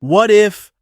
What if,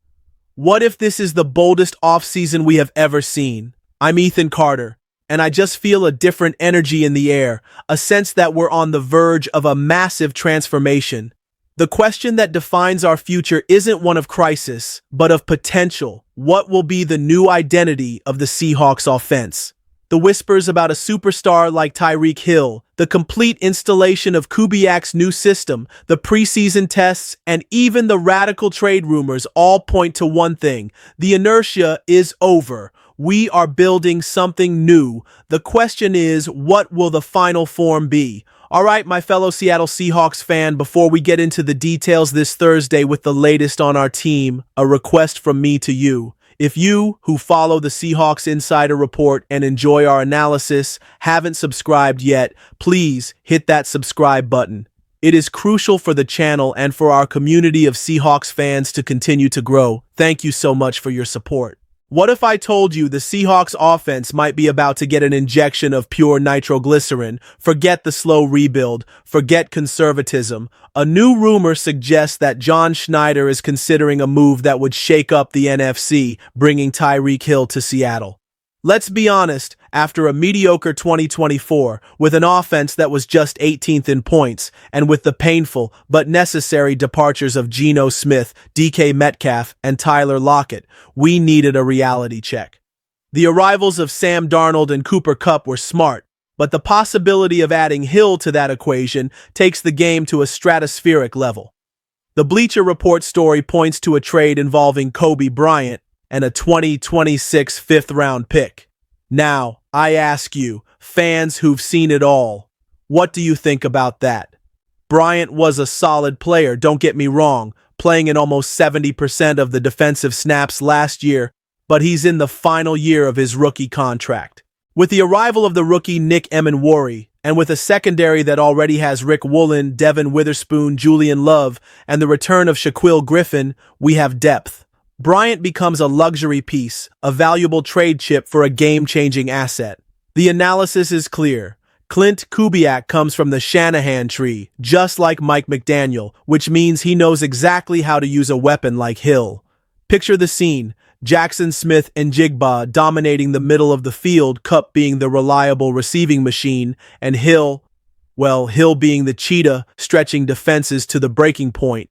what if this is the boldest offseason we have ever seen? I'm Ethan Carter, and I just feel a different energy in the air, a sense that we're on the verge of a massive transformation. The question that defines our future isn't one of crisis, but of potential. What will be the new identity of the Seahawks offense? The whispers about a superstar like Tyreek Hill, the complete installation of Kubiak's new system, the preseason tests, and even the radical trade rumors all point to one thing: the inertia is over. We are building something new. The question is, what will the final form be? All right, my fellow Seattle Seahawks fan, before we get into the details this Thursday with the latest on our team, a request from me to you. If you, who follow the Seahawks Insider Report and enjoy our analysis, haven't subscribed yet, please hit that subscribe button. It is crucial for the channel and for our community of Seahawks fans to continue to grow. Thank you so much for your support. What if I told you the Seahawks offense might be about to get an injection of pure nitroglycerin? Forget the slow rebuild. Forget conservatism. A new rumor suggests that John Schneider is considering a move that would shake up the NFC, bringing Tyreek Hill to Seattle. Let's be honest, after a mediocre 2024, with an offense that was just 18th in points, and with the painful but necessary departures of Geno Smith, DK Metcalf, and Tyler Lockett, we needed a reality check. The arrivals of Sam Darnold and Cooper Kupp were smart, but the possibility of adding Hill to that equation takes the game to a stratospheric level. The Bleacher Report story points to a trade involving Kobe Bryant and a 2026 fifth-round pick. Now, I ask you, fans who've seen it all, what do you think about that? Bryant was a solid player, don't get me wrong, playing in almost 70% of the defensive snaps last year, but he's in the final year of his rookie contract. With the arrival of the rookie Nick Emenwari, and with a secondary that already has Rick Woolen, Devin Witherspoon, Julian Love, and the return of Shaquille Griffin, we have depth. Bryant becomes a luxury piece, a valuable trade chip for a game-changing asset. The analysis is clear. Clint Kubiak comes from the Shanahan tree, just like Mike McDaniel, which means he knows exactly how to use a weapon like Hill. Picture the scene: Jackson Smith and Jigba dominating the middle of the field, Kupp being the reliable receiving machine, and Hill being the cheetah, stretching defenses to the breaking point.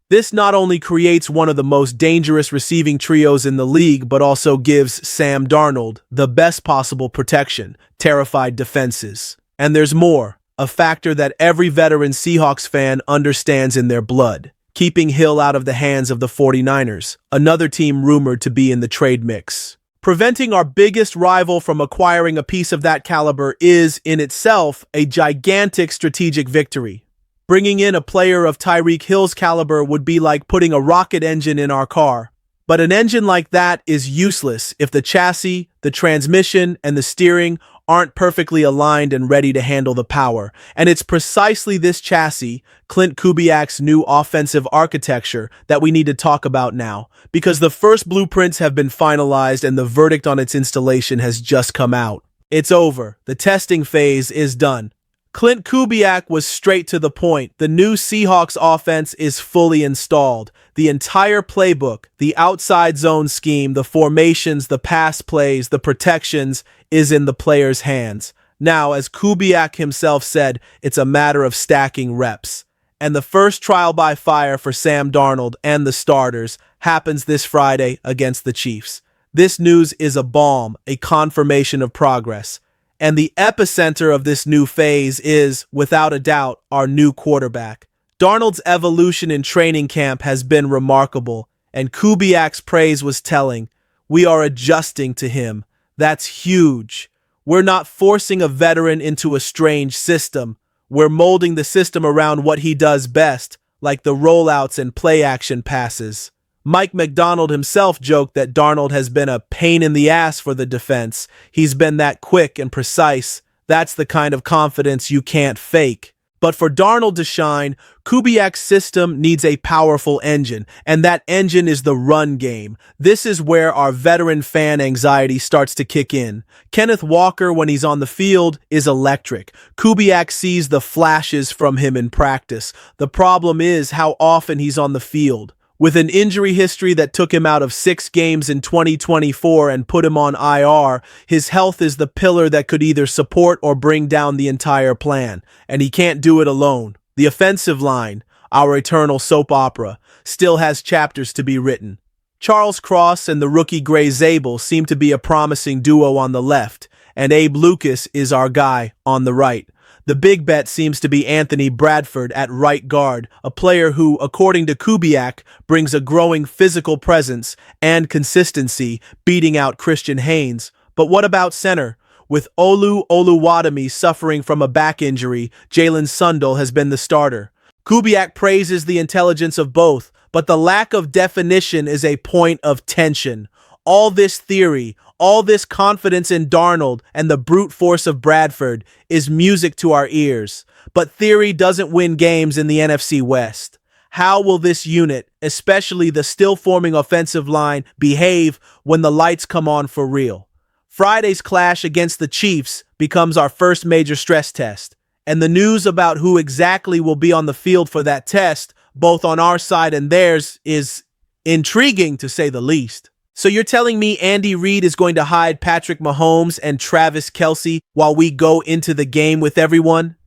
This not only creates one of the most dangerous receiving trios in the league, but also gives Sam Darnold the best possible protection, terrified defenses. And there's more, a factor that every veteran Seahawks fan understands in their blood: keeping Hill out of the hands of the 49ers, another team rumored to be in the trade mix. Preventing our biggest rival from acquiring a piece of that caliber is, in itself, a gigantic strategic victory. Bringing in a player of Tyreek Hill's caliber would be like putting a rocket engine in our car. But an engine like that is useless if the chassis, the transmission, and the steering aren't perfectly aligned and ready to handle the power. And it's precisely this chassis, Clint Kubiak's new offensive architecture, that we need to talk about now, because the first blueprints have been finalized and the verdict on its installation has just come out. It's over. The testing phase is done. Clint Kubiak was straight to the point. The new Seahawks offense is fully installed. The entire playbook, the outside zone scheme, the formations, the pass plays, the protections is in the players' hands. Now, as Kubiak himself said, it's a matter of stacking reps. And the first trial by fire for Sam Darnold and the starters happens this Friday against the Chiefs. This news is a balm, a confirmation of progress. And the epicenter of this new phase is, without a doubt, our new quarterback. Darnold's evolution in training camp has been remarkable, and Kubiak's praise was telling. We are adjusting to him. That's huge. We're not forcing a veteran into a strange system. We're molding the system around what he does best, like the rollouts and play-action passes. Mike McDonald himself joked that Darnold has been a pain in the ass for the defense. He's been that quick and precise. That's the kind of confidence you can't fake. But for Darnold to shine, Kubiak's system needs a powerful engine, and that engine is the run game. This is where our veteran fan anxiety starts to kick in. Kenneth Walker, when he's on the field, is electric. Kubiak sees the flashes from him in practice. The problem is how often he's on the field. With an injury history that took him out of 6 games in 2024 and put him on IR, his health is the pillar that could either support or bring down the entire plan, and he can't do it alone. The offensive line, our eternal soap opera, still has chapters to be written. Charles Cross and the rookie Gray Zabel seem to be a promising duo on the left, and Abe Lucas is our guy on the right. The big bet seems to be Anthony Bradford at right guard, a player who, according to Kubiak, brings a growing physical presence and consistency, beating out Christian Haynes. But what about center? With Olu Oluwatimi suffering from a back injury, Jalen Sundell has been the starter. Kubiak praises the intelligence of both, but the lack of definition is a point of tension. All this theory, all this confidence in Darnold and the brute force of Bradford is music to our ears. But theory doesn't win games in the NFC West. How will this unit, especially the still-forming offensive line, behave when the lights come on for real? Friday's clash against the Chiefs becomes our first major stress test, and the news about who exactly will be on the field for that test, both on our side and theirs, is intriguing to say the least. So you're telling me Andy Reid is going to hide Patrick Mahomes and Travis Kelce while we go into the game with everyone?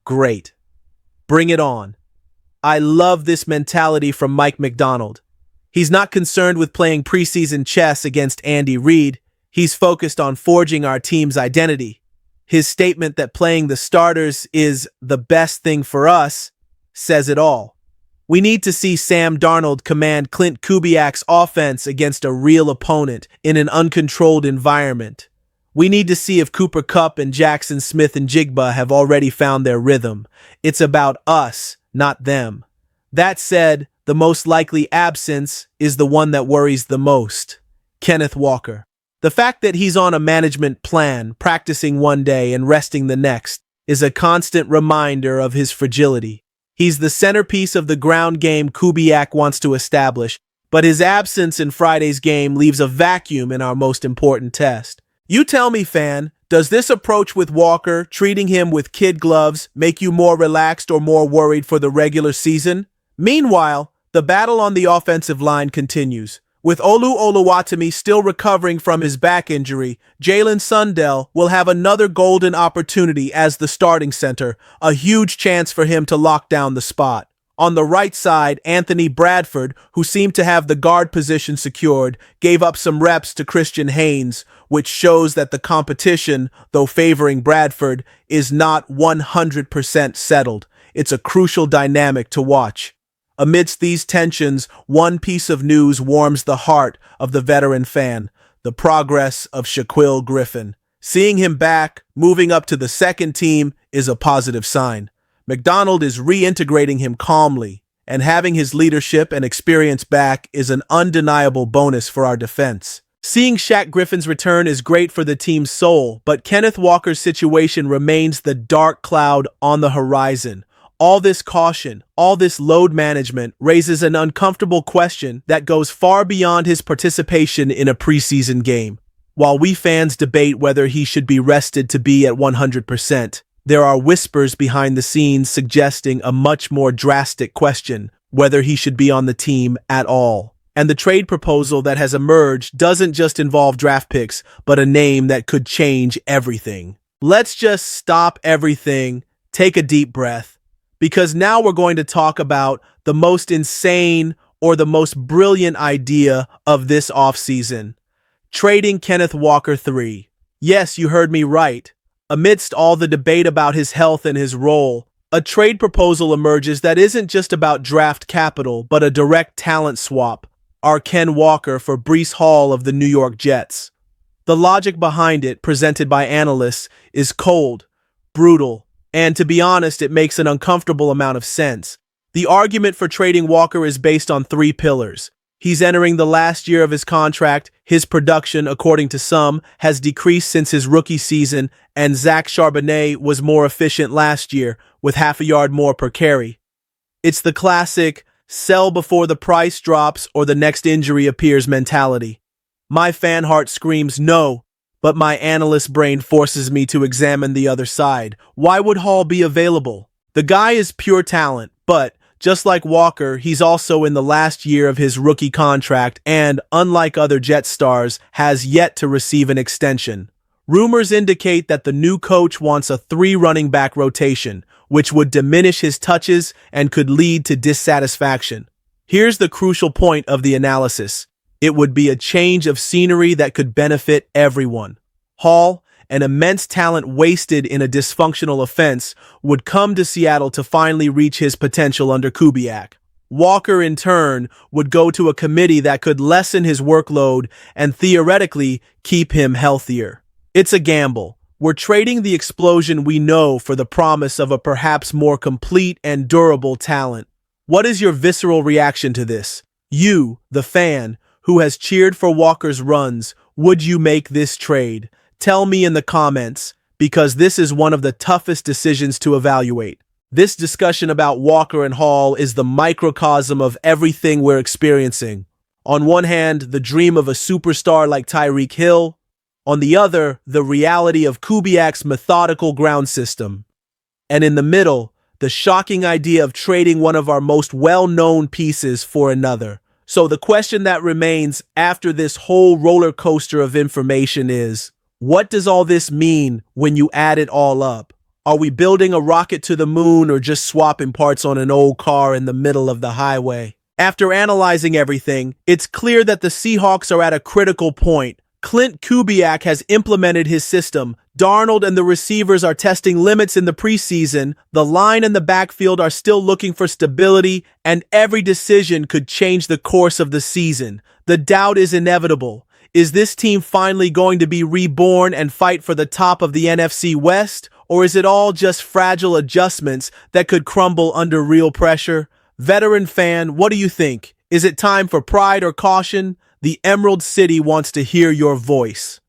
Great. Bring it on. I love this mentality from Mike McDonald. He's not concerned with playing preseason chess against Andy Reid. He's focused on forging our team's identity. His statement that playing the starters is the best thing for us says it all. We need to see Sam Darnold command Clint Kubiak's offense against a real opponent in an uncontrolled environment. We need to see if Cooper Kupp and Jackson Smith-Njigba have already found their rhythm. It's about us, not them. That said, the most likely absence is the one that worries the most: Kenneth Walker. The fact that he's on a management plan, practicing one day and resting the next, is a constant reminder of his fragility. He's the centerpiece of the ground game Kubiak wants to establish, but his absence in Friday's game leaves a vacuum in our most important test. You tell me, fan, does this approach with Walker, treating him with kid gloves, make you more relaxed or more worried for the regular season? Meanwhile, the battle on the offensive line continues. With Olu Oluwatimi still recovering from his back injury, Jalen Sundell will have another golden opportunity as the starting center, a huge chance for him to lock down the spot. On the right side, Anthony Bradford, who seemed to have the guard position secured, gave up some reps to Christian Haynes, which shows that the competition, though favoring Bradford, is not 100% settled. It's a crucial dynamic to watch. Amidst these tensions, one piece of news warms the heart of the veteran fan: the progress of Shaquill Griffin. Seeing him back, moving up to the second team, is a positive sign. McDonald is reintegrating him calmly, and having his leadership and experience back is an undeniable bonus for our defense. Seeing Shaq Griffin's return is great for the team's soul, but Kenneth Walker's situation remains the dark cloud on the horizon. All this caution, all this load management raises an uncomfortable question that goes far beyond his participation in a preseason game. While we fans debate whether he should be rested to be at 100%, there are whispers behind the scenes suggesting a much more drastic question: whether he should be on the team at all. And the trade proposal that has emerged doesn't just involve draft picks, but a name that could change everything. Let's just stop everything, take a deep breath, because now we're going to talk about the most insane or the most brilliant idea of this offseason: trading Kenneth Walker 3. Yes, you heard me right. Amidst all the debate about his health and his role, a trade proposal emerges that isn't just about draft capital, but a direct talent swap: our Ken Walker for Breece Hall of the New York Jets. The logic behind it, presented by analysts, is cold, brutal, and to be honest, it makes an uncomfortable amount of sense. The argument for trading Walker is based on 3 pillars. He's entering the last year of his contract, his production, according to some, has decreased since his rookie season, and Zach Charbonnet was more efficient last year, with half a yard more per carry. It's the classic sell before the price drops or the next injury appears mentality. My fan heart screams no, but my analyst brain forces me to examine the other side. Why would Hall be available? The guy is pure talent, but Just like Walker, he's also in the last year of his rookie contract and, unlike other Jet stars, has yet to receive an extension. Rumors indicate that the new coach wants a 3 running back rotation, which would diminish his touches and could lead to dissatisfaction. Here's the crucial point of the analysis. It would be a change of scenery that could benefit everyone. Hall, an immense talent wasted in a dysfunctional offense, would come to Seattle to finally reach his potential under Kubiak. Walker, in turn, would go to a committee that could lessen his workload and theoretically keep him healthier. It's a gamble. We're trading the explosion we know for the promise of a perhaps more complete and durable talent. What is your visceral reaction to this? You, the fan, who has cheered for Walker's runs, would you make this trade? Tell me in the comments, because this is one of the toughest decisions to evaluate. This discussion about Walker and Hall is the microcosm of everything we're experiencing. On one hand, the dream of a superstar like Tyreek Hill. On the other, the reality of Kubiak's methodical ground system. And in the middle, the shocking idea of trading one of our most well-known pieces for another. So the question that remains after this whole roller coaster of information is, what does all this mean when you add it all up? Are we building a rocket to the moon or just swapping parts on an old car in the middle of the highway? After analyzing everything, it's clear that the Seahawks are at a critical point. Clint Kubiak has implemented his system. Darnold and the receivers are testing limits in the preseason. The line and the backfield are still looking for stability, and every decision could change the course of the season. The doubt is inevitable. Is this team finally going to be reborn and fight for the top of the NFC West? Or is it all just fragile adjustments that could crumble under real pressure? Veteran fan, what do you think? Is it time for pride or caution? The Emerald City wants to hear your voice.